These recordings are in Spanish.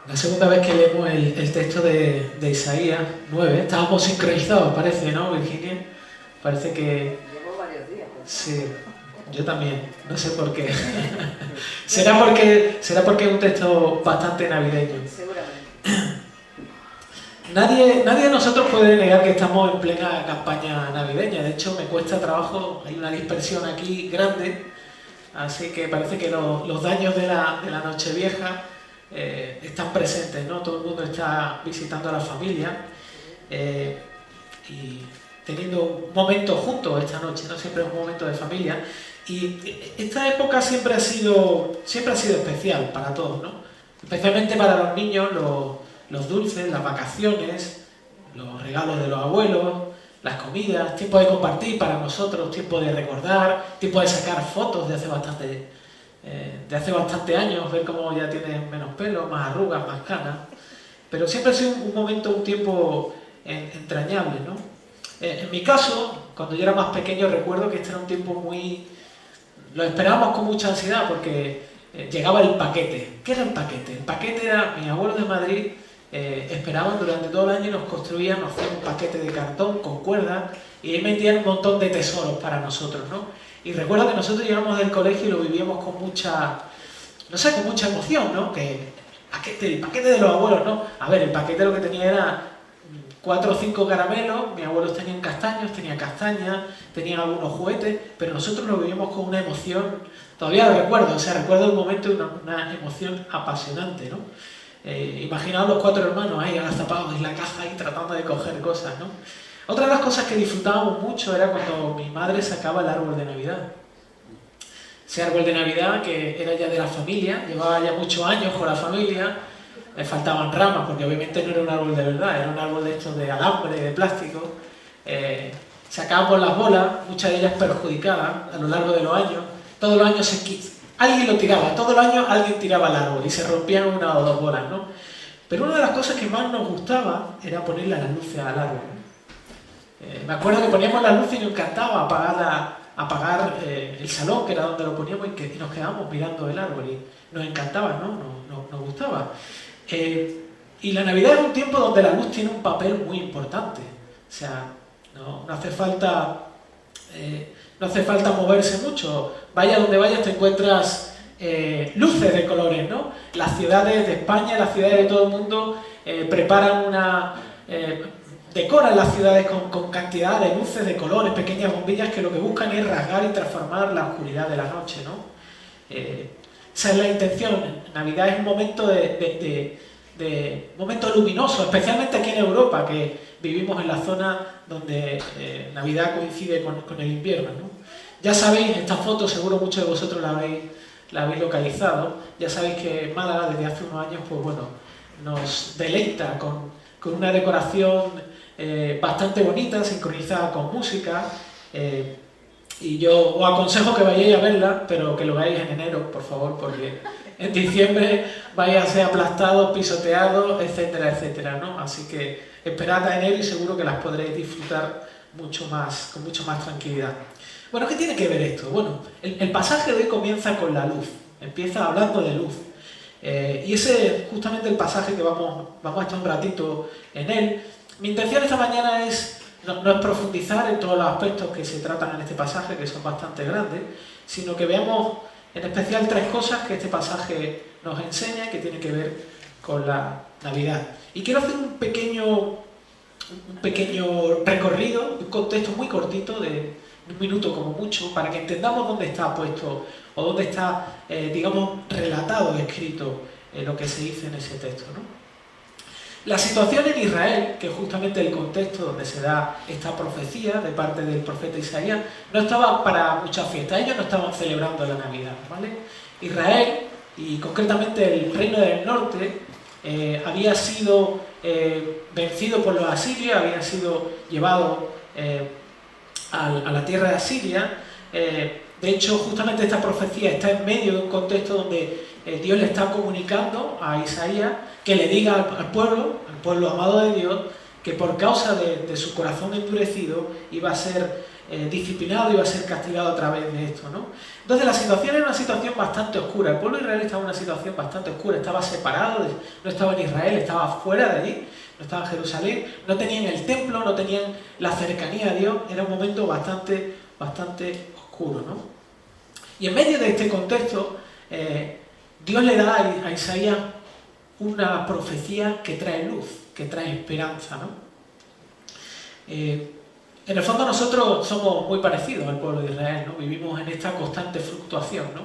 La segunda vez que leemos el texto de Isaías 9, estábamos sincronizados, parece, ¿no, Virginia? Parece que... Llevo varios días. Sí, yo también, no sé por qué. ¿Será porque es un texto bastante navideño? Seguramente. Nadie de nosotros puede negar que estamos en plena campaña navideña. De hecho, me cuesta trabajo, hay una dispersión aquí grande, así que parece que los daños de la Nochevieja están presentes, ¿no? Todo el mundo está visitando a la familia y teniendo un momento juntos esta noche, ¿no? Siempre es un momento de familia. Y esta época siempre ha sido especial para todos, ¿no? Especialmente para los niños, los dulces, las vacaciones, los regalos de los abuelos, las comidas, tiempo de compartir para nosotros, tiempo de recordar, tiempo de sacar fotos de hace bastante años, ver cómo ya tienen menos pelo, más arrugas, más canas. Pero siempre ha sido un momento, un tiempo entrañable, ¿no? En mi caso, cuando yo era más pequeño, recuerdo que este era un tiempo muy... Lo esperábamos con mucha ansiedad porque llegaba el paquete. ¿Qué era el paquete? El paquete era, mis abuelos de Madrid esperaban durante todo el año y nos hacían un paquete de cartón con cuerdas y ahí metían un montón de tesoros para nosotros, ¿no? Y recuerdo que nosotros llegamos del colegio y lo vivíamos con mucha, no sé, con mucha emoción, ¿no? Que el paquete de los abuelos, ¿no? A ver, el paquete lo que tenía era 4 o 5 caramelos, mis abuelos tenían castaños, tenían castañas, tenían algunos juguetes, pero nosotros lo vivíamos con una emoción, todavía lo recuerdo, o sea, recuerdo el momento de una emoción apasionante, ¿no? Imaginaos los 4 hermanos ahí agazapados en la caja ahí tratando de coger cosas, ¿no? Otra de las cosas que disfrutábamos mucho era cuando mi madre sacaba el árbol de Navidad. Ese árbol de Navidad que era ya de la familia, llevaba ya muchos años con la familia, le faltaban ramas porque obviamente no era un árbol de verdad, era un árbol de estos de alambre, de plástico. Sacábamos las bolas, muchas de ellas perjudicadas a lo largo de los años. Todos los años alguien lo tiraba, todos los años alguien tiraba el árbol y se rompían 1 o 2 bolas, ¿no? Pero una de las cosas que más nos gustaba era ponerle las luces al árbol. Me acuerdo que poníamos las luces y nos encantaba apagar el salón, que era donde lo poníamos, y nos quedábamos mirando el árbol y nos encantaba, ¿no? Nos gustaba. Y la Navidad es un tiempo donde la luz tiene un papel muy importante. O sea, no hace falta moverse mucho. Vaya donde vayas te encuentras luces de colores, ¿no? Las ciudades de España, las ciudades de todo el mundo preparan decoran las ciudades con cantidad de luces, de colores, pequeñas bombillas que lo que buscan es rasgar y transformar la oscuridad de la noche, ¿no? Esa es la intención. Navidad es un momento momento luminoso, especialmente aquí en Europa, que vivimos en la zona donde Navidad coincide con el invierno, ¿no? Ya sabéis, esta foto seguro muchos de vosotros la habéis localizado, ya sabéis que Málaga desde hace unos años, pues bueno, nos deleita con una decoración bastante bonita, sincronizada con música, y yo os aconsejo que vayáis a verla, pero que lo veáis en enero, por favor, porque en diciembre vais a ser aplastados, pisoteados, etcétera, etcétera, ¿no? Así que esperad a enero y seguro que las podréis disfrutar con mucho más tranquilidad. Bueno, ¿qué tiene que ver esto? Bueno, el pasaje de hoy comienza con la luz, empieza hablando de luz. Y ese es justamente el pasaje que vamos a estar un ratito en él. Mi intención esta mañana no es profundizar en todos los aspectos que se tratan en este pasaje, que son bastante grandes, sino que veamos en especial 3 cosas que este pasaje nos enseña que tienen que ver con la Navidad. Y quiero hacer un pequeño recorrido, un contexto muy cortito de 1 minuto como mucho, para que entendamos dónde está puesto o dónde está, digamos, relatado, escrito lo que se dice en ese texto, ¿no? La situación en Israel, que es justamente el contexto donde se da esta profecía de parte del profeta Isaías, no estaba para muchas fiestas, ellos no estaban celebrando la Navidad, ¿vale? Israel, y concretamente el reino del norte, había sido vencido por los asirios, había sido llevado a la tierra de Asiria. De hecho, justamente esta profecía está en medio de un contexto donde Dios le está comunicando a Isaías que le diga al pueblo amado de Dios, que por causa de su corazón endurecido iba a ser disciplinado, iba a ser castigado a través de esto, ¿no? Entonces la situación era una situación bastante oscura. El pueblo de Israel estaba en una situación bastante oscura, estaba separado, no estaba en Israel, estaba fuera de allí, no estaba en Jerusalén, no tenían el templo, no tenían la cercanía a Dios, era un momento bastante oscuro, ¿no? Y en medio de este contexto, Dios le da a Isaías una profecía que trae luz, que trae esperanza, ¿no? En el fondo nosotros somos muy parecidos al pueblo de Israel, ¿no? Vivimos en esta constante fluctuación, ¿no?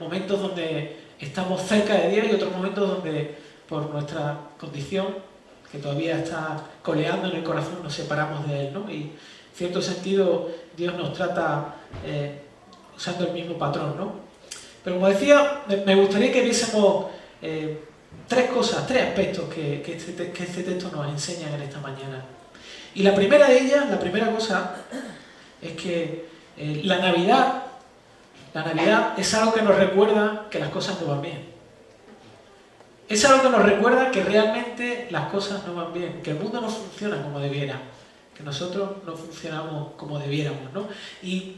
Momentos donde estamos cerca de Dios y otros momentos donde, por nuestra condición, que todavía está coleando en el corazón, nos separamos de Él, ¿no? Y en cierto sentido Dios nos trata usando el mismo patrón, ¿no? Pero como decía, me gustaría que viésemos tres aspectos que este texto nos enseña en esta mañana. Y la primera de ellas, la primera cosa, es que la Navidad es algo que nos recuerda que las cosas no van bien. Es algo que nos recuerda que realmente las cosas no van bien, que el mundo no funciona como debiera, que nosotros no funcionamos como debiéramos, ¿no? Y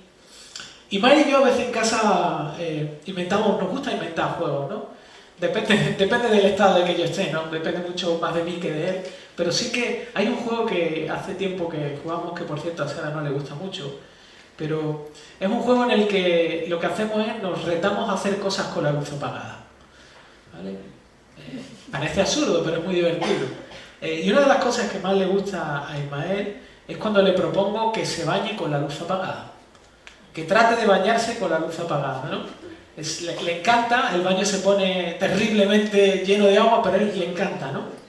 Mari y yo a veces en casa nos gusta inventar juegos, ¿no? Depende del estado de que yo esté, ¿no? Depende mucho más de mí que de él. Pero sí que hay un juego que hace tiempo que jugamos, que por cierto a Sara no le gusta mucho, pero es un juego en el que lo que hacemos es nos retamos a hacer cosas con la luz apagada, ¿vale? Parece absurdo, pero es muy divertido. Y una de las cosas que más le gusta a Ismael es cuando le propongo que se bañe con la luz apagada, que trate de bañarse con la luz apagada, ¿no? Le encanta, el baño se pone terriblemente lleno de agua, pero a él le encanta, ¿no?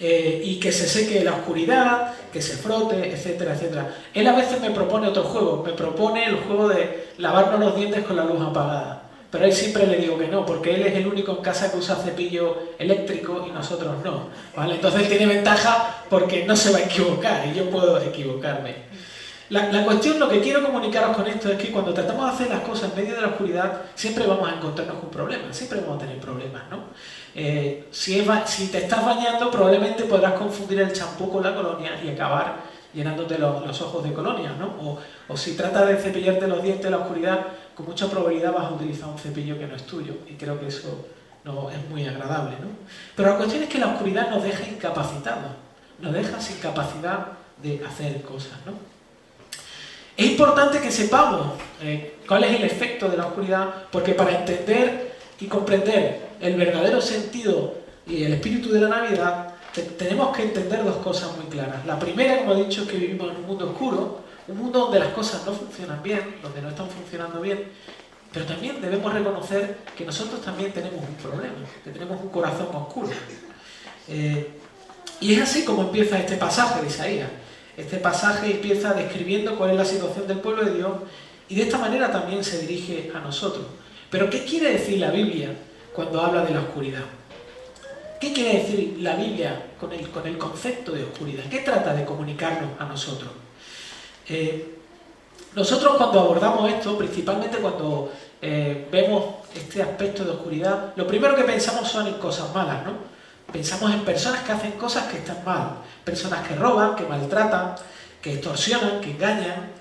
Y que se seque la oscuridad, que se frote, etcétera, etcétera. Él a veces me propone otro juego, me propone el juego de lavarnos los dientes con la luz apagada. Pero a él siempre le digo que no, porque él es el único en casa que usa cepillo eléctrico y nosotros no, ¿vale? Entonces él tiene ventaja porque no se va a equivocar y yo puedo equivocarme. La cuestión, lo que quiero comunicaros con esto es que cuando tratamos de hacer las cosas en medio de la oscuridad, siempre vamos a encontrarnos con problemas, siempre vamos a tener problemas, ¿no? Si te estás bañando, probablemente podrás confundir el champú con la colonia y acabar llenándote los ojos de colonia, ¿no? O si tratas de cepillarte los dientes en la oscuridad, con mucha probabilidad vas a utilizar un cepillo que no es tuyo, y creo que eso no es muy agradable, ¿no? Pero la cuestión es que la oscuridad nos deja incapacitados, nos deja sin capacidad de hacer cosas, ¿no? Es importante que sepamos cuál es el efecto de la oscuridad, porque para entender y comprender el verdadero sentido y el espíritu de la Navidad, tenemos que entender dos cosas muy claras. La primera, como he dicho, es que vivimos en un mundo oscuro, un mundo donde las cosas no funcionan bien, donde no están funcionando bien, pero también debemos reconocer que nosotros también tenemos un problema, que tenemos un corazón oscuro. Y es así como empieza este pasaje de Isaías. Este pasaje empieza describiendo cuál es la situación del pueblo de Dios y de esta manera también se dirige a nosotros. Pero ¿qué quiere decir la Biblia cuando habla de la oscuridad? ¿Qué quiere decir la Biblia con el concepto de oscuridad? ¿Qué trata de comunicarnos a nosotros? Nosotros cuando abordamos esto, principalmente cuando vemos este aspecto de oscuridad, lo primero que pensamos son en cosas malas, ¿no? Pensamos en personas que hacen cosas que están mal, personas que roban, que maltratan, que extorsionan, que engañan.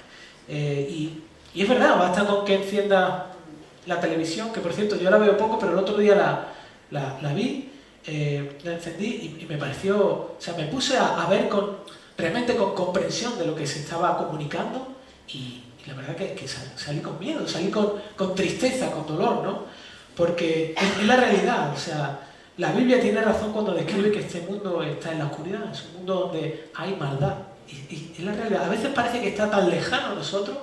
Y es verdad, basta con que encienda la televisión, que por cierto yo la veo poco, pero el otro día la vi, la encendí y me pareció, o sea, me puse a ver realmente con comprensión de lo que se estaba comunicando y la verdad que salí con miedo, salí con tristeza, con dolor, ¿no? Porque es la realidad, o sea, la Biblia tiene razón cuando describe que este mundo está en la oscuridad, es un mundo donde hay maldad. Y es la realidad. A veces parece que está tan lejano a nosotros.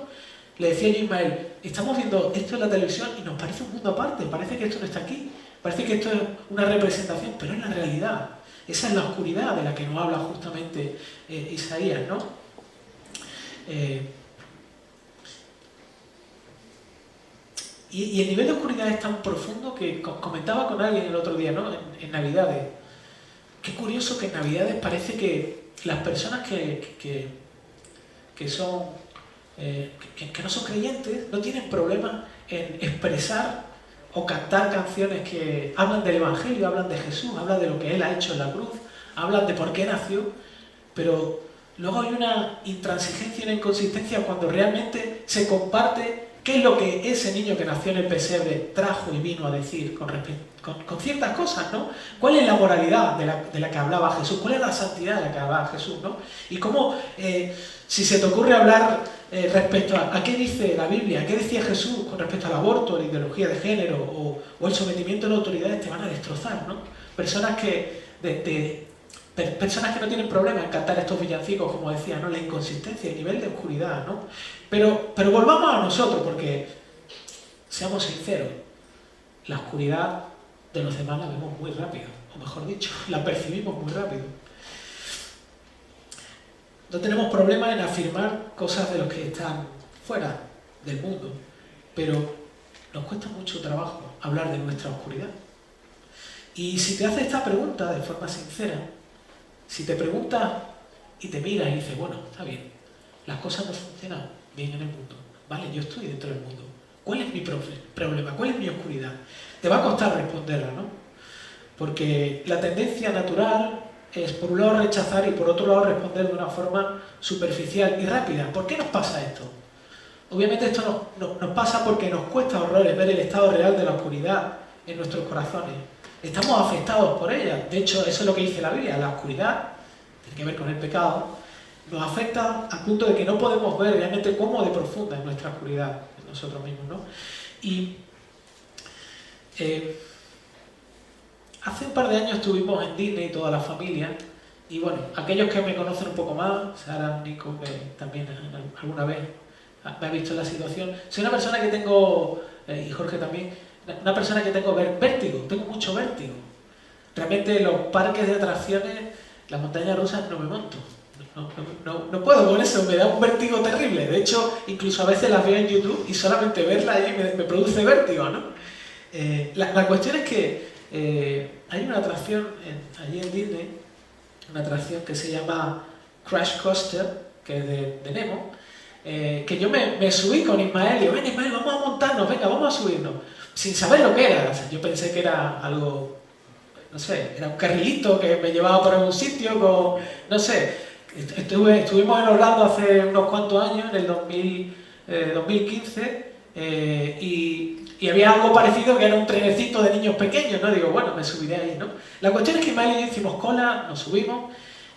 Le decía yo a Ismael, estamos viendo esto en la televisión y nos parece un mundo aparte, parece que esto no está aquí, parece que esto es una representación, pero es la realidad. Esa es la oscuridad de la que nos habla justamente Isaías, ¿no? Y el nivel de oscuridad es tan profundo que comentaba con alguien el otro día, ¿no? En Navidades. Qué curioso que en Navidades parece que las personas que no son creyentes no tienen problema en expresar o cantar canciones que hablan del Evangelio, hablan de Jesús, hablan de lo que Él ha hecho en la cruz, hablan de por qué nació, pero luego hay una intransigencia y una inconsistencia cuando realmente se comparte qué es lo que ese niño que nació en el pesebre trajo y vino a decir con ciertas cosas, ¿no? ¿Cuál es la moralidad de la que hablaba Jesús? ¿Cuál es la santidad de la que hablaba Jesús, ¿no? Y cómo, si se te ocurre hablar respecto a qué dice la Biblia, qué decía Jesús con respecto al aborto, la ideología de género o el sometimiento a las autoridades, te van a destrozar, ¿no? Personas que no tienen problema en cantar estos villancicos, como decía, ¿no? La inconsistencia, el nivel de oscuridad, ¿no? Pero volvamos a nosotros, porque, seamos sinceros, la oscuridad de los demás la vemos muy rápido, o mejor dicho, la percibimos muy rápido. No tenemos problema en afirmar cosas de los que están fuera del mundo, pero nos cuesta mucho trabajo hablar de nuestra oscuridad. Y si te haces esta pregunta de forma sincera, si te preguntas y te miras y dices, bueno, está bien, las cosas no funcionan bien en el mundo, vale, yo estoy dentro del mundo, ¿cuál es mi problema? ¿Cuál es mi oscuridad? Te va a costar responderla, ¿no? Porque la tendencia natural es, por un lado, rechazar y por otro lado, responder de una forma superficial y rápida. ¿Por qué nos pasa esto? Obviamente esto nos pasa porque nos cuesta horrores ver el estado real de la oscuridad en nuestros corazones. Estamos afectados por ella. De hecho, eso es lo que dice la Biblia. La oscuridad, tiene que ver con el pecado, nos afecta al punto de que no podemos ver realmente cómo de profunda es nuestra oscuridad en nosotros mismos, ¿no? Y hace un par de años estuvimos en Disney, toda la familia, y bueno, aquellos que me conocen un poco más, Sara, Nico, que también alguna vez me ha visto en la situación, soy una persona que tengo, y Jorge también, una persona que tengo vértigo, tengo mucho vértigo. Realmente los parques de atracciones, las montañas rusas no me monto. No puedo con eso, me da un vértigo terrible. De hecho, incluso a veces las veo en YouTube y solamente verla ahí me produce vértigo, ¿no? La cuestión es que hay una atracción allí en Disney, una atracción que se llama Crash Coaster, que es de Nemo, que yo me subí con Ismael y digo, ven Ismael, vamos a montarnos, venga, vamos a subirnos, sin saber lo que era. O sea, yo pensé que era algo, no sé, era un carrilito que me llevaba por algún sitio, no sé. Estuvimos en Orlando hace unos cuantos años, en el 2015, y había algo parecido que era un trenecito de niños pequeños, ¿no? Digo, bueno, me subiré ahí, ¿no? La cuestión es que Ismael y yo hicimos cola, nos subimos,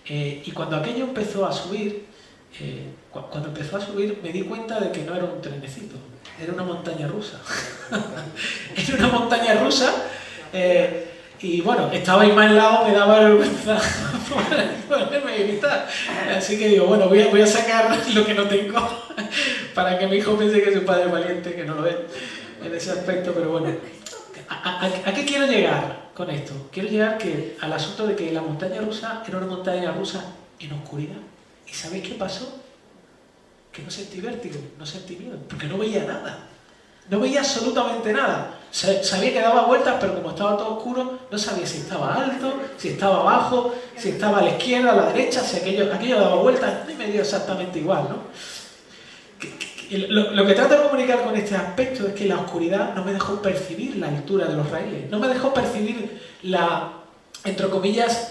y cuando aquello empezó a subir, me di cuenta de que no era un trenecito, era una montaña rusa. Era una montaña rusa, y bueno, estaba Ismael al lado, me daba vergüenza ponerme a gritar. Así que digo, bueno, voy a sacar lo que no tengo para que mi hijo piense que su padre es valiente, que no lo es en ese aspecto, pero bueno. ¿A qué quiero llegar con esto? Quiero llegar al asunto de que la montaña rusa era una montaña rusa en oscuridad. ¿Y sabéis qué pasó? Que no sentí vértigo, no sentí miedo, porque no veía nada. No veía absolutamente nada. Sabía que daba vueltas, pero como estaba todo oscuro, no sabía si estaba alto, si estaba abajo, si estaba a la izquierda, a la derecha, si aquello daba vueltas, y me dio exactamente igual, ¿no? Lo que trato de comunicar con este aspecto es que la oscuridad no me dejó percibir la altura de los raíles, no me dejó percibir entre comillas,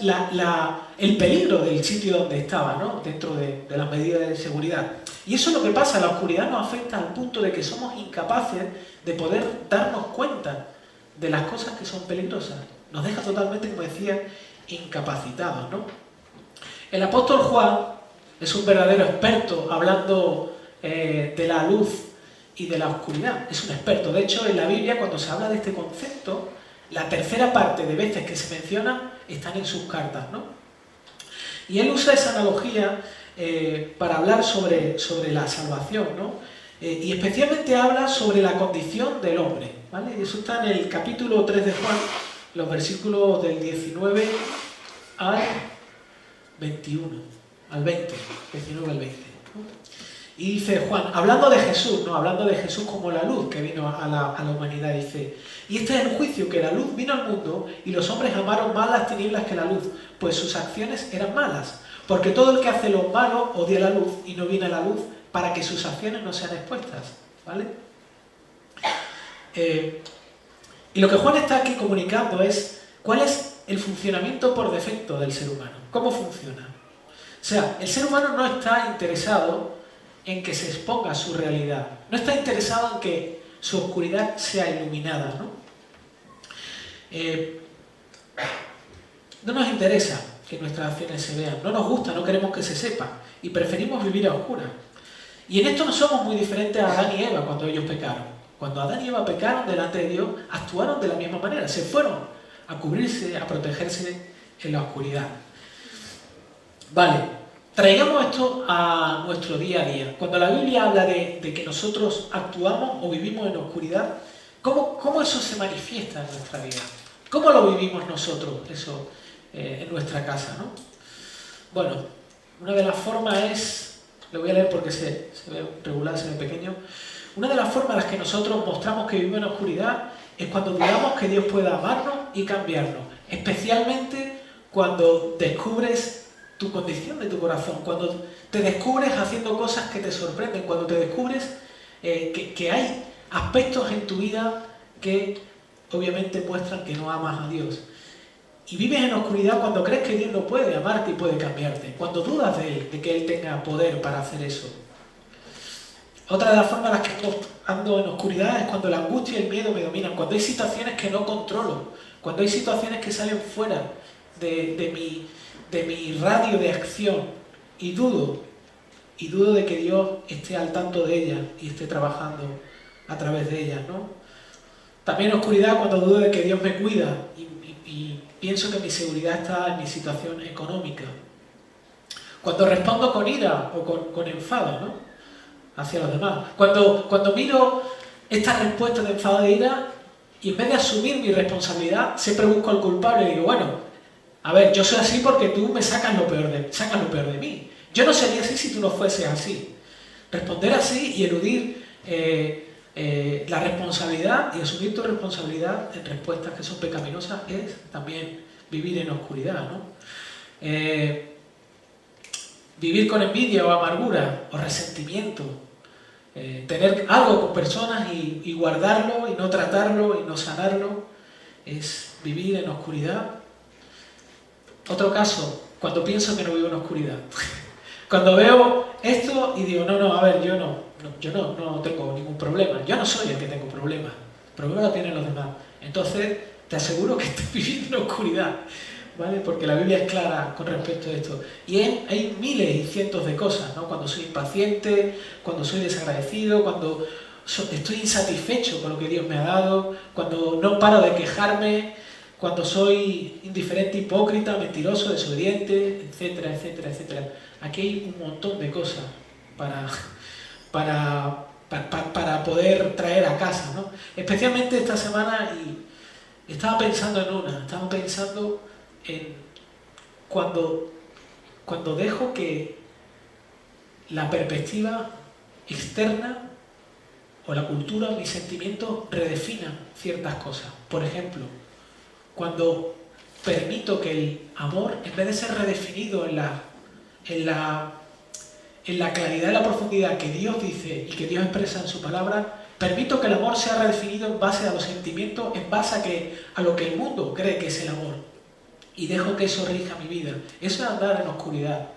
el peligro del sitio donde estaba, ¿no? Dentro de las medidas de seguridad. Y eso es lo que pasa, la oscuridad nos afecta al punto de que somos incapaces de poder darnos cuenta de las cosas que son peligrosas. Nos deja totalmente, como decía, incapacitados, ¿no? El apóstol Juan es un verdadero experto hablando de la luz y de la oscuridad. Es un experto. De hecho, en la Biblia, cuando se habla de este concepto, la tercera parte de veces que se menciona están en sus cartas, ¿no? Y él usa esa analogía para hablar sobre la salvación, ¿no? Y especialmente habla sobre la condición del hombre, ¿vale? Y eso está en el capítulo 3 de Juan, los versículos del 19 al 21, al 20, 19 al 20, ¿no? Y dice Juan, hablando de Jesús, ¿no? Hablando de Jesús como la luz que vino a la humanidad, dice, y este es el juicio, que la luz vino al mundo y los hombres amaron más las tinieblas que la luz, pues sus acciones eran malas. Porque todo el que hace lo malo odia la luz y no viene a la luz para que sus acciones no sean expuestas, ¿vale? Y lo que Juan está aquí comunicando es cuál es el funcionamiento por defecto del ser humano. ¿Cómo funciona? O sea, el ser humano no está interesado en que se exponga su realidad. No está interesado en que su oscuridad sea iluminada, ¿no? No nos interesa que nuestras acciones se vean. No nos gusta, no queremos que se sepa. Y preferimos vivir a oscuras. Y en esto no somos muy diferentes a Adán y Eva cuando ellos pecaron. Cuando Adán y Eva pecaron delante de Dios, actuaron de la misma manera. Se fueron a cubrirse, a protegerse en la oscuridad. Vale, traigamos esto a nuestro día a día. Cuando la Biblia habla de que nosotros actuamos o vivimos en oscuridad, ¿cómo eso se manifiesta en nuestra vida? ¿Cómo lo vivimos nosotros eso en nuestra casa, ¿no? Bueno, una de las formas es, lo voy a leer porque se ve regular, se ve pequeño. Una de las formas en las que nosotros mostramos que vivimos en oscuridad es cuando dudamos que Dios pueda amarnos y cambiarnos, especialmente cuando descubres tu condición de tu corazón, cuando te descubres haciendo cosas que te sorprenden, cuando te descubres que hay aspectos en tu vida que obviamente muestran que no amas a Dios. Y vives en oscuridad cuando crees que Dios no puede amarte y puede cambiarte, cuando dudas de Él, de que Él tenga poder para hacer eso. Otra de las formas en las que ando en oscuridad es cuando la angustia y el miedo me dominan, cuando hay situaciones que no controlo, cuando hay situaciones que salen fuera de mi radio de acción y dudo de que Dios esté al tanto de ellas y esté trabajando a través de ellas, ¿no? También oscuridad cuando dudo de que Dios me cuida y pienso que mi seguridad está en mi situación económica. Cuando respondo con ira o con enfado, ¿no? Hacia los demás. Cuando miro esta respuesta de enfado e ira y en vez de asumir mi responsabilidad, siempre busco al culpable y digo, bueno, a ver, yo soy así porque tú me sacas lo peor de mí. Yo no sería así si tú no fueses así. Responder así y eludir la responsabilidad y asumir tu responsabilidad en respuestas que son pecaminosas es también vivir en oscuridad, ¿no? Vivir con envidia o amargura o resentimiento. Tener algo con personas y guardarlo y no tratarlo y no sanarlo es vivir en oscuridad. Otro caso, cuando pienso que no vivo en oscuridad. Cuando veo esto y digo, no, a ver, yo no tengo ningún problema. Yo no soy el que tengo problemas. El problema lo tienen los demás. Entonces, te aseguro que estás viviendo en oscuridad, ¿vale? Porque la Biblia es clara con respecto a esto. Y hay miles y cientos de cosas, ¿no? Cuando soy impaciente, cuando soy desagradecido, cuando estoy insatisfecho con lo que Dios me ha dado, cuando no paro de quejarme, cuando soy indiferente, hipócrita, mentiroso, desobediente, etcétera, etcétera, etcétera. Aquí hay un montón de cosas para poder traer a casa, ¿no? Especialmente esta semana, y estaba pensando en cuando dejo que la perspectiva externa o la cultura o mis sentimientos redefinan ciertas cosas. Por ejemplo, cuando permito que el amor, en vez de ser redefinido en la claridad y la profundidad que Dios dice y que Dios expresa en su palabra, permito que el amor sea redefinido en base a los sentimientos, en base a lo que el mundo cree que es el amor. Y dejo que eso rija mi vida. Eso es andar en oscuridad,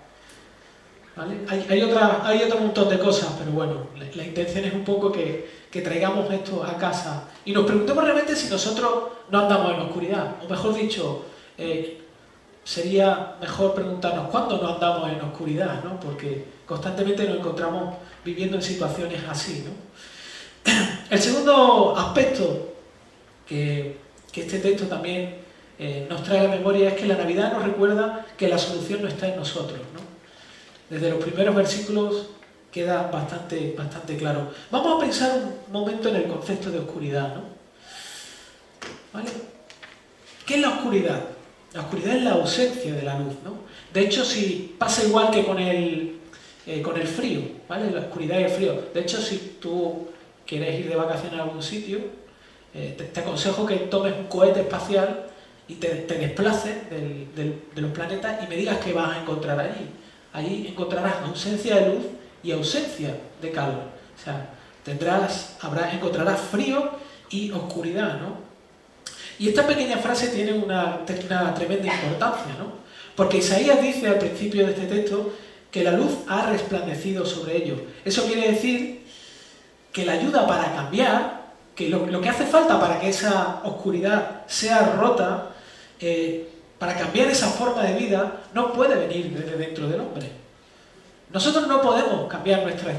¿vale? Hay otro montón de cosas, pero bueno, la intención es un poco que traigamos esto a casa y nos preguntemos realmente si nosotros no andamos en oscuridad, o mejor dicho, sería mejor preguntarnos cuándo no andamos en oscuridad, ¿no? Porque constantemente nos encontramos viviendo en situaciones así, ¿no? El segundo aspecto que este texto también nos trae a la memoria es que la Navidad nos recuerda que la solución no está en nosotros, ¿no? Desde los primeros versículos queda bastante claro. Vamos a pensar un momento en el concepto de oscuridad, ¿no? ¿Vale? ¿Qué es la oscuridad? La oscuridad es la ausencia de la luz, ¿no? De hecho, si pasa igual que con el frío, ¿vale? La oscuridad y el frío. De hecho, si tú quieres ir de vacaciones a algún sitio, te aconsejo que tomes un cohete espacial y te desplaces de los planetas y me digas qué vas a encontrar allí. Allí encontrarás ausencia de luz y ausencia de calor. O sea, encontrarás frío y oscuridad, ¿no? Y esta pequeña frase tiene una tremenda importancia, ¿no? Porque Isaías dice al principio de este texto que la luz ha resplandecido sobre ellos. Eso quiere decir que la ayuda para cambiar, que lo que hace falta para que esa oscuridad sea rota, para cambiar esa forma de vida, no puede venir desde dentro del hombre. Nosotros no podemos cambiar nuestro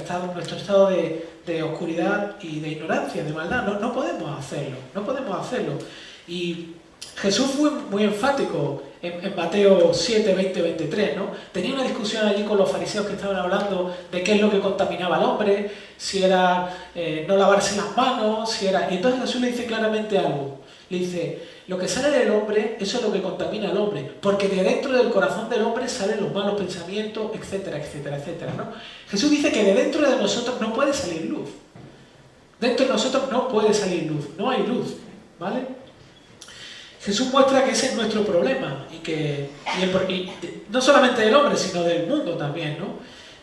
estado de oscuridad y de ignorancia, de maldad. No podemos hacerlo. Y Jesús fue muy enfático en Mateo 7, 20, 23, ¿no? Tenía una discusión allí con los fariseos que estaban hablando de qué es lo que contaminaba al hombre, si era no lavarse las manos, si era... Y entonces Jesús le dice claramente algo. Le dice, lo que sale del hombre, eso es lo que contamina al hombre, porque de dentro del corazón del hombre salen los malos pensamientos, etcétera, etcétera, etcétera, ¿no? Jesús dice que de dentro de nosotros no puede salir luz. Dentro de nosotros no puede salir luz, no hay luz, ¿vale? Jesús muestra que ese es nuestro problema y no solamente del hombre, sino del mundo también, ¿no?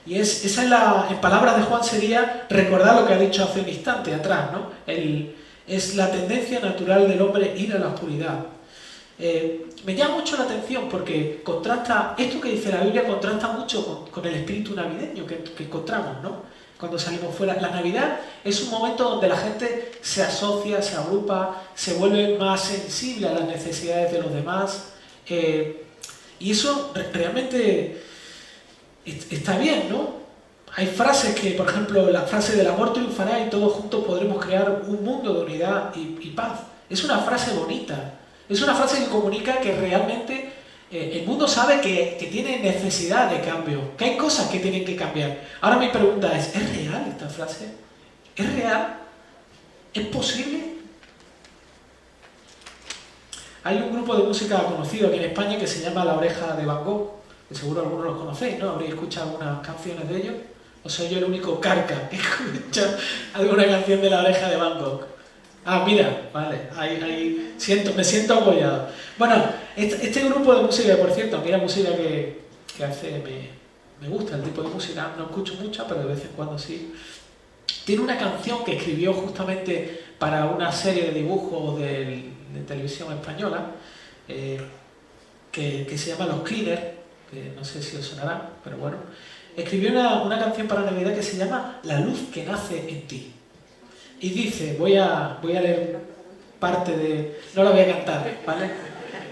Y esa es en palabras de Juan sería recordar lo que ha dicho hace un instante atrás, ¿no? Es la tendencia natural del hombre ir a la oscuridad. Me llama mucho la atención porque contrasta, esto que dice la Biblia contrasta mucho con el espíritu navideño que encontramos, ¿no? Cuando salimos fuera. La Navidad es un momento donde la gente se asocia, se agrupa, se vuelve más sensible a las necesidades de los demás. Y eso realmente está bien, ¿no? Hay frases que, por ejemplo, la frase del amor triunfará y todos juntos podremos crear un mundo de unidad y paz. Es una frase bonita. Es una frase que comunica que realmente el mundo sabe que tiene necesidad de cambio, que hay cosas que tienen que cambiar. Ahora mi pregunta ¿es real esta frase? ¿Es real? ¿Es posible? Hay un grupo de música conocido aquí en España que se llama La Oreja de Van Gogh, que seguro algunos los conocéis, ¿no? Habréis escuchado algunas canciones de ellos. ¿O soy yo el único carca que escucha alguna canción de La Oreja de Van Gogh? Ah, mira, vale, ahí me siento apoyado. Bueno, este grupo de música, por cierto, mira música que hace, me gusta el tipo de música, no escucho mucha, pero de vez en cuando sí. Tiene una canción que escribió justamente para una serie de dibujos de televisión española, que se llama Los Cleaners, que no sé si os sonará, pero bueno. Escribió una canción para Navidad que se llama La luz que nace en ti. Y dice, voy a leer parte de... No la voy a cantar, ¿vale?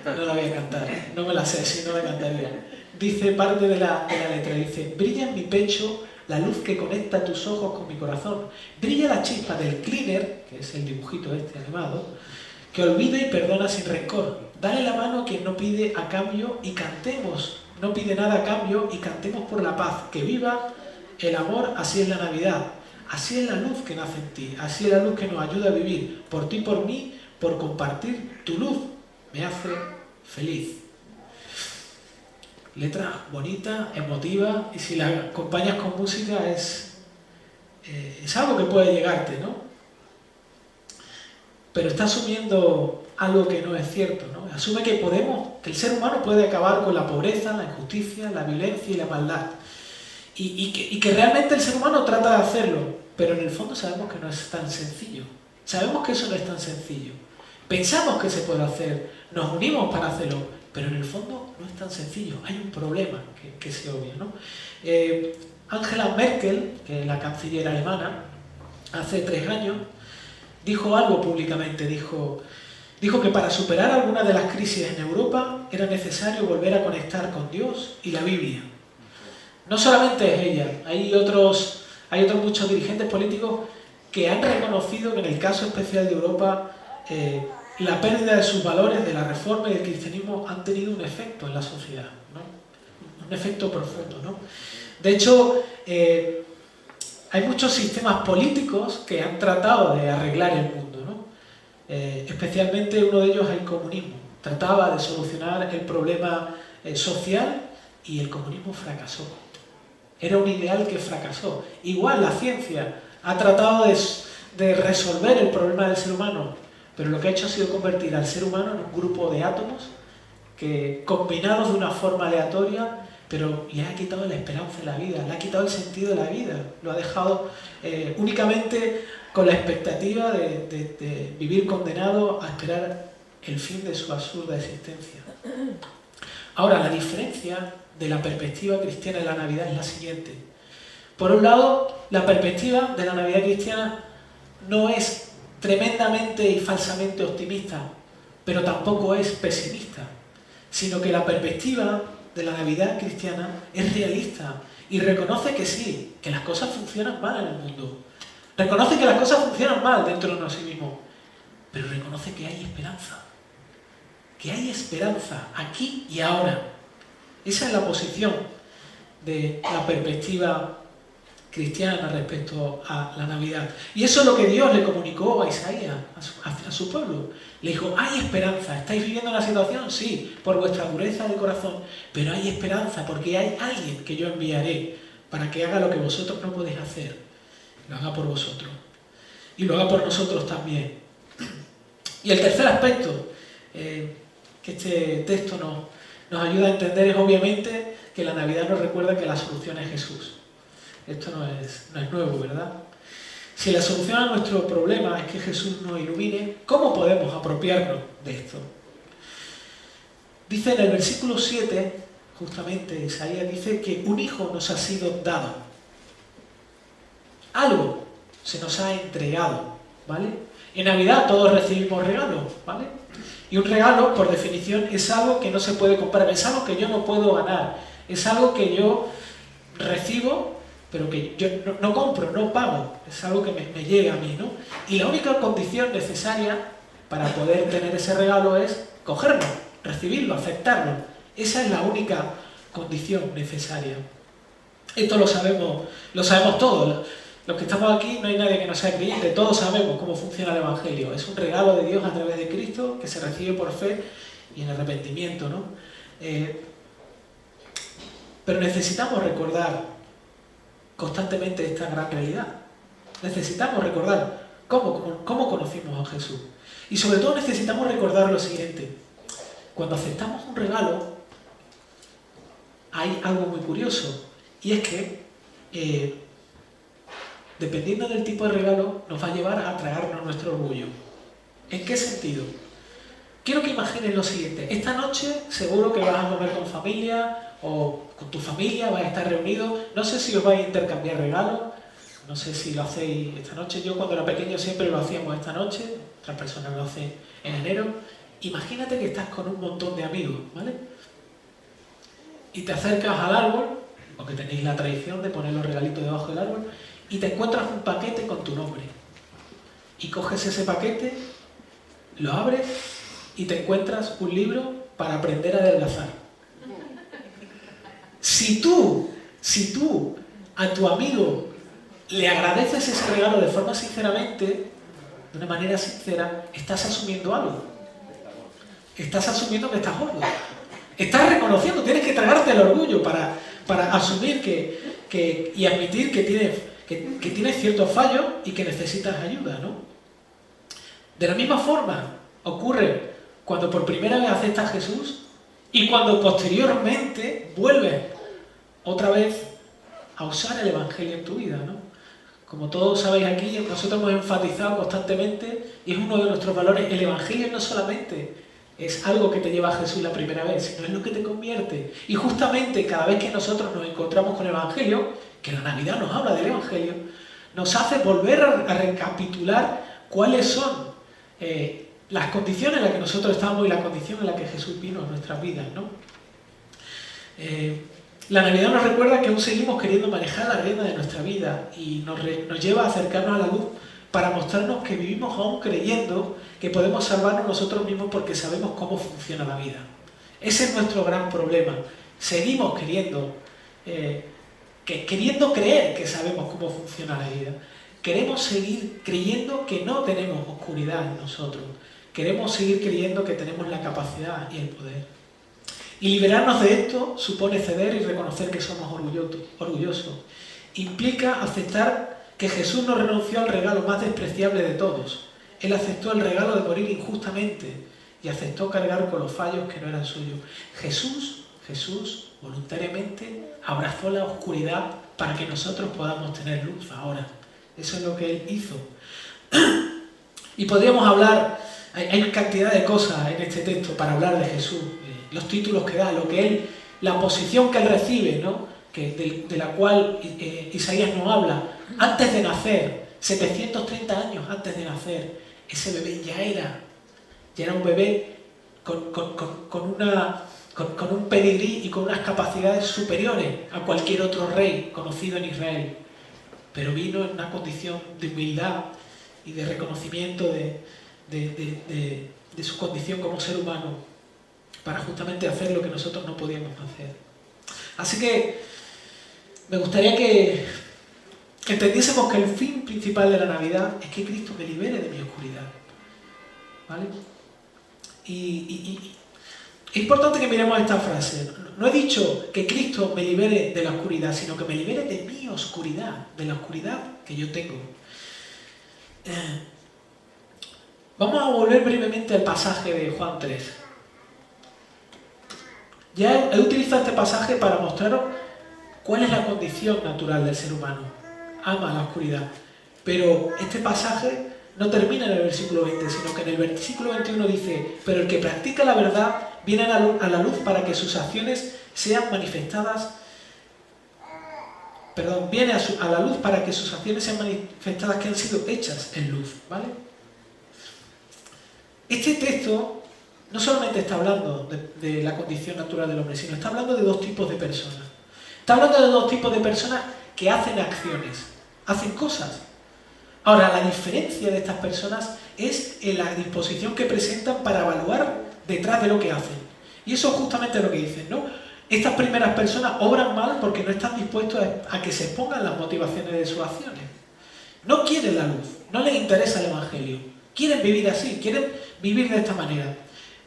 No la voy a cantar, no me la sé, si no la cantaría. Dice parte de la letra, dice, brilla en mi pecho la luz que conecta tus ojos con mi corazón. Brilla la chispa del cleaner, que es el dibujito este animado, que olvida y perdona sin rencor. Dale la mano a quien no pide a cambio y cantemos, no pide nada a cambio y cantemos por la paz. Que viva el amor, así es la Navidad. Así es la luz que nace en ti, así es la luz que nos ayuda a vivir, por ti, por mí, por compartir tu luz, me hace feliz. Letra bonita, emotiva, y si la acompañas con música es algo que puede llegarte, ¿no? Pero está asumiendo algo que no es cierto, ¿no? Asume que el ser humano puede acabar con la pobreza, la injusticia, la violencia y la maldad. Y que realmente el ser humano trata de hacerlo, pero en el fondo sabemos que no es tan sencillo. Sabemos que eso no es tan sencillo. Pensamos que se puede hacer, nos unimos para hacerlo, pero en el fondo no es tan sencillo. Hay un problema que se obvia, ¿no? Angela Merkel, que es la canciller alemana, hace 3 años, dijo algo públicamente, dijo que para superar algunas de las crisis en Europa era necesario volver a conectar con Dios y la Biblia. No solamente es ella, hay otros muchos dirigentes políticos que han reconocido que en el caso especial de Europa la pérdida de sus valores, de la reforma y del cristianismo han tenido un efecto en la sociedad, ¿no? Un efecto profundo, ¿no? De hecho, hay muchos sistemas políticos que han tratado de arreglar el mundo, ¿no? Especialmente uno de ellos es el comunismo. Trataba de solucionar el problema social y el comunismo fracasó. Era un ideal que fracasó. Igual la ciencia ha tratado de resolver el problema del ser humano, pero lo que ha hecho ha sido convertir al ser humano en un grupo de átomos que, combinados de una forma aleatoria, pero le ha quitado la esperanza de la vida, le ha quitado el sentido de la vida, lo ha dejado únicamente con la expectativa de vivir condenado a esperar el fin de su absurda existencia. Ahora, la diferencia de la perspectiva cristiana de la Navidad es la siguiente. Por un lado, la perspectiva de la Navidad cristiana no es tremendamente y falsamente optimista, pero tampoco es pesimista, sino que la perspectiva de la Navidad cristiana es realista y reconoce que sí, que las cosas funcionan mal en el mundo. Reconoce que las cosas funcionan mal dentro de nosotros mismos, pero reconoce que hay esperanza. Que hay esperanza aquí y ahora. Esa es la posición de la perspectiva cristiana respecto a la Navidad. Y eso es lo que Dios le comunicó a Isaías, a su pueblo. Le dijo, hay esperanza. ¿Estáis viviendo la situación? Sí, por vuestra dureza de corazón. Pero hay esperanza porque hay alguien que yo enviaré para que haga lo que vosotros no podéis hacer. Lo haga por vosotros. Y lo haga por nosotros también. Y el tercer aspecto que este texto nos ayuda a entender es obviamente que la Navidad nos recuerda que la solución es Jesús. Esto no es nuevo, ¿verdad? Si la solución a nuestro problema es que Jesús nos ilumine, ¿cómo podemos apropiarnos de esto? Dice en el versículo 7, justamente Isaías dice que un hijo nos ha sido dado. Algo se nos ha entregado, ¿vale? En Navidad todos recibimos regalos, ¿vale? Y un regalo, por definición, es algo que no se puede comprar, es algo que yo no puedo ganar, es algo que yo recibo, pero que yo no compro, no pago, es algo que me llega a mí, ¿no? Y la única condición necesaria para poder tener ese regalo es cogerlo, recibirlo, aceptarlo. Esa es la única condición necesaria. Esto lo sabemos todos. Los que estamos aquí, no hay nadie que no sea creyente, todos sabemos cómo funciona el Evangelio. Es un regalo de Dios a través de Cristo que se recibe por fe y en arrepentimiento, ¿no? Pero necesitamos recordar constantemente esta gran realidad. Necesitamos recordar cómo conocimos a Jesús. Y sobre todo necesitamos recordar lo siguiente. Cuando aceptamos un regalo, hay algo muy curioso. Y es que dependiendo del tipo de regalo, nos va a llevar a tragarnos nuestro orgullo. ¿En qué sentido? Quiero que imagines lo siguiente. Esta noche seguro que vas a comer con familia o con tu familia, vais a estar reunidos. No sé si os vais a intercambiar regalos. No sé si lo hacéis esta noche. Yo cuando era pequeño siempre lo hacíamos esta noche. Otras personas lo hacen en enero. Imagínate que estás con un montón de amigos, ¿vale? Y te acercas al árbol, porque tenéis la tradición de poner los regalitos debajo del árbol, y te encuentras un paquete con tu nombre. Y coges ese paquete, lo abres y te encuentras un libro para aprender a adelgazar. Si tú a tu amigo le agradeces ese regalo de forma sinceramente, de una manera sincera, estás asumiendo algo. Estás asumiendo que estás gordo. Estás reconociendo, tienes que tragarte el orgullo para asumir y admitir que tienes ciertos fallos y que necesitas ayuda, ¿no? De la misma forma ocurre cuando por primera vez aceptas a Jesús y cuando posteriormente vuelves otra vez a usar el Evangelio en tu vida, ¿no? Como todos sabéis aquí, nosotros hemos enfatizado constantemente, y es uno de nuestros valores, el Evangelio no solamente es algo que te lleva a Jesús la primera vez, sino es lo que te convierte. Y justamente cada vez que nosotros nos encontramos con el Evangelio, que la Navidad nos habla del Evangelio, nos hace volver a recapitular cuáles son las condiciones en las que nosotros estamos y la condición en la que Jesús vino en nuestras vidas, ¿no? La Navidad nos recuerda que aún seguimos queriendo manejar la rienda de nuestra vida y nos lleva a acercarnos a la luz para mostrarnos que vivimos aún creyendo que podemos salvarnos nosotros mismos porque sabemos cómo funciona la vida. Ese es nuestro gran problema. Seguimos queriendo creer que sabemos cómo funciona la vida. Queremos seguir creyendo que no tenemos oscuridad en nosotros. Queremos seguir creyendo que tenemos la capacidad y el poder. Y liberarnos de esto supone ceder y reconocer que somos orgullosos. Implica aceptar que Jesús no renunció al regalo más despreciable de todos. Él aceptó el regalo de morir injustamente y aceptó cargar con los fallos que no eran suyos. Jesús voluntariamente abrazó la oscuridad para que nosotros podamos tener luz ahora. Eso es lo que Él hizo. Y podríamos hablar, hay cantidad de cosas en este texto para hablar de Jesús. los títulos que da, la posición que él recibe, ¿no? De la cual Isaías nos habla, antes de nacer, 730 años antes de nacer, ese bebé ya era un bebé con un pedigrí y con unas capacidades superiores a cualquier otro rey conocido en Israel. Pero vino en una condición de humildad y de reconocimiento de su condición como ser humano, para justamente hacer lo que nosotros no podíamos hacer. Así que me gustaría que entendiésemos que el fin principal de la Navidad es que Cristo me libere de mi oscuridad. ¿Vale? Y es importante que miremos esta frase. No he dicho que Cristo me libere de la oscuridad, sino que me libere de mi oscuridad, de la oscuridad que yo tengo. Vamos a volver brevemente al pasaje de Juan 3. Ya he utilizado este pasaje para mostraros cuál es la condición natural del ser humano. Ama la oscuridad. Pero este pasaje no termina en el versículo 20, sino que en el versículo 21 dice: pero el que practica la verdad viene a la luz para que sus acciones sean manifestadas. Viene a la luz para que sus acciones sean manifestadas que han sido hechas en luz, ¿vale? Este texto no solamente está hablando de la condición natural del hombre, sino está hablando de dos tipos de personas. Está hablando de dos tipos de personas que hacen acciones, hacen cosas. Ahora, la diferencia de estas personas es en la disposición que presentan para evaluar detrás de lo que hacen. Y eso es justamente lo que dicen, ¿no? Estas primeras personas obran mal porque no están dispuestos a que se expongan las motivaciones de sus acciones. No quieren la luz, no les interesa el Evangelio. Quieren vivir así, quieren vivir de esta manera.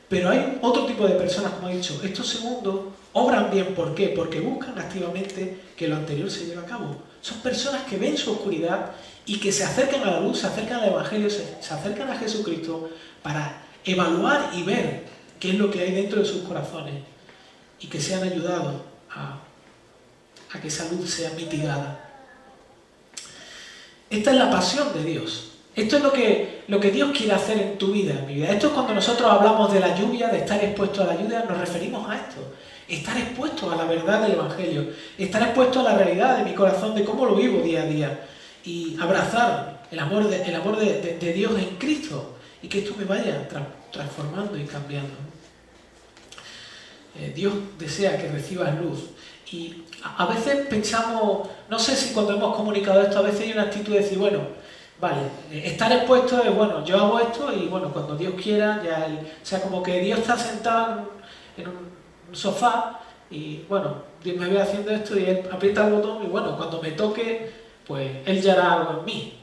Pero hay otro tipo de personas, como he dicho. Estos segundos obran bien. ¿Por qué? Porque buscan activamente que lo anterior se lleve a cabo. Son personas que ven su oscuridad y que se acercan a la luz, se acercan al Evangelio, se acercan a Jesucristo para evaluar y ver qué es lo que hay dentro de sus corazones y que sean ayudados a que esa luz sea mitigada. Esta es la pasión de Dios. Esto es lo que Dios quiere hacer en tu vida, en mi vida. Esto es cuando nosotros hablamos de la lluvia, de estar expuesto a la lluvia, nos referimos a esto. Estar expuesto a la verdad del Evangelio. Estar expuesto a la realidad de mi corazón, de cómo lo vivo día a día. Y abrazar el amor de Dios en Cristo. Y que esto me vaya transformando y cambiando. Dios desea que recibas luz. Y a veces pensamos, no sé si cuando hemos comunicado esto, a veces hay una actitud de decir, bueno, vale, estar expuesto es, bueno, yo hago esto y bueno, cuando Dios quiera, o sea, como que Dios está sentado en un sofá y bueno, Dios me ve haciendo esto y Él aprieta el botón y bueno, cuando me toque, pues Él ya hará algo en mí.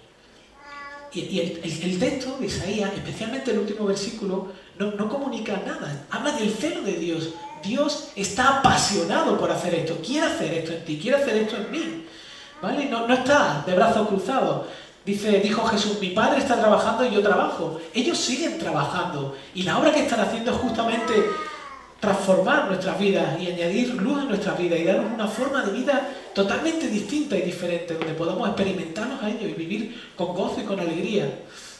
Y el texto de Isaías, especialmente el último versículo, no comunica nada, habla del celo de Dios. Dios está apasionado por hacer esto, quiere hacer esto en ti, quiere hacer esto en mí, ¿vale? No está de brazos cruzados. Dijo Jesús, mi Padre está trabajando y yo trabajo. Ellos siguen trabajando y la obra que están haciendo es justamente transformar nuestras vidas y añadir luz a nuestras vidas y darnos una forma de vida totalmente distinta y diferente, donde podamos experimentarnos a ellos y vivir con gozo y con alegría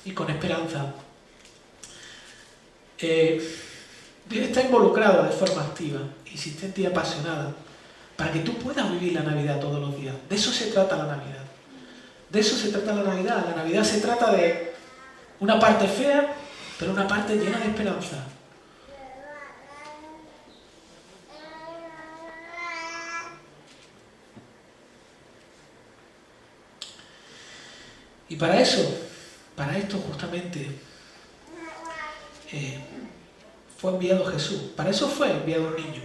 y con esperanza. Dios está involucrado de forma activa, insistente y apasionada para que tú puedas vivir la Navidad todos los días. De eso se trata la Navidad. De eso se trata la Navidad. La Navidad se trata de una parte fea, pero una parte llena de esperanza. Y para esto justamente fue enviado Jesús. Para eso fue enviado un niño.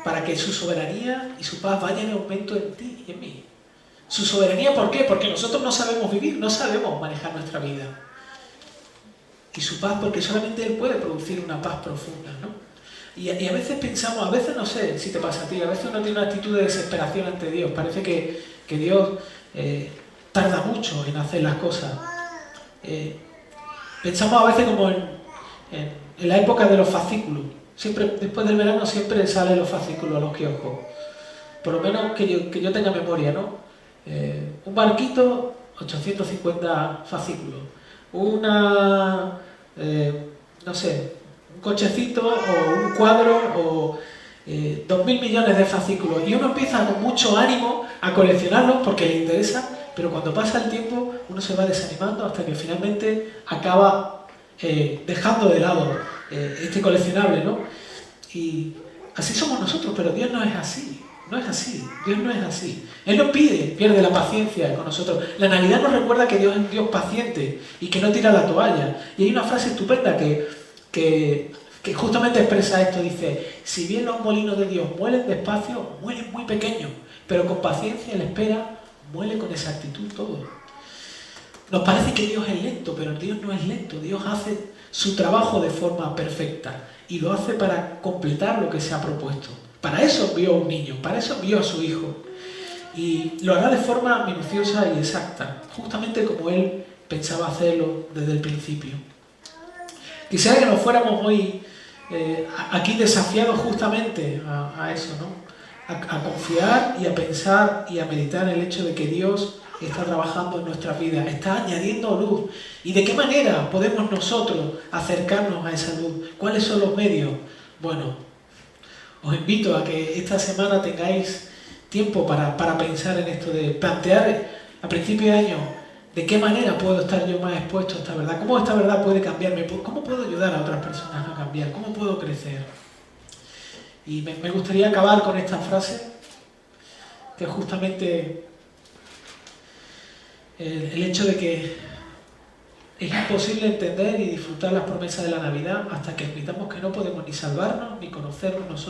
Para que su soberanía y su paz vayan en aumento en ti y en mí. Su soberanía, ¿por qué? Porque nosotros no sabemos vivir, no sabemos manejar nuestra vida. Y su paz, porque solamente Él puede producir una paz profunda, ¿no? Y a veces pensamos, a veces no sé si te pasa a ti, a veces uno tiene una actitud de desesperación ante Dios. Parece que Dios tarda mucho en hacer las cosas. Pensamos a veces como en la época de los fascículos. Siempre, después del verano siempre salen los fascículos a los kioscos. Por lo menos que yo tenga memoria, ¿no? Un barquito, 850 fascículos. No sé, un cochecito o un cuadro o 2.000 millones de fascículos. Y uno empieza con mucho ánimo a coleccionarlos porque le interesa, pero cuando pasa el tiempo uno se va desanimando hasta que finalmente acaba dejando de lado este coleccionable, ¿no? Y así somos nosotros, pero Dios no es así. No es así, Dios no es así. Él nos pierde la paciencia con nosotros. La Navidad nos recuerda que Dios es un Dios paciente y que no tira la toalla. Y hay una frase estupenda que justamente expresa esto. Dice, si bien los molinos de Dios muelen despacio, muelen muy pequeños, pero con paciencia y la espera, muele con exactitud todo. Nos parece que Dios es lento, pero Dios no es lento. Dios hace su trabajo de forma perfecta y lo hace para completar lo que se ha propuesto. Para eso envió a un niño, para eso envió a su hijo. Y lo hará de forma minuciosa y exacta, justamente como Él pensaba hacerlo desde el principio. Quisiera que nos fuéramos hoy aquí desafiados justamente a eso, ¿no? A confiar y a pensar y a meditar en el hecho de que Dios está trabajando en nuestras vidas, está añadiendo luz. ¿Y de qué manera podemos nosotros acercarnos a esa luz? ¿Cuáles son los medios? Bueno, os invito a que esta semana tengáis tiempo para pensar en esto, de plantear a principio de año de qué manera puedo estar yo más expuesto a esta verdad, cómo esta verdad puede cambiarme, cómo puedo ayudar a otras personas a cambiar, cómo puedo crecer. Y me gustaría acabar con esta frase, que es justamente el hecho de que es imposible entender y disfrutar las promesas de la Navidad hasta que admitamos que no podemos ni salvarnos ni conocernos nosotros.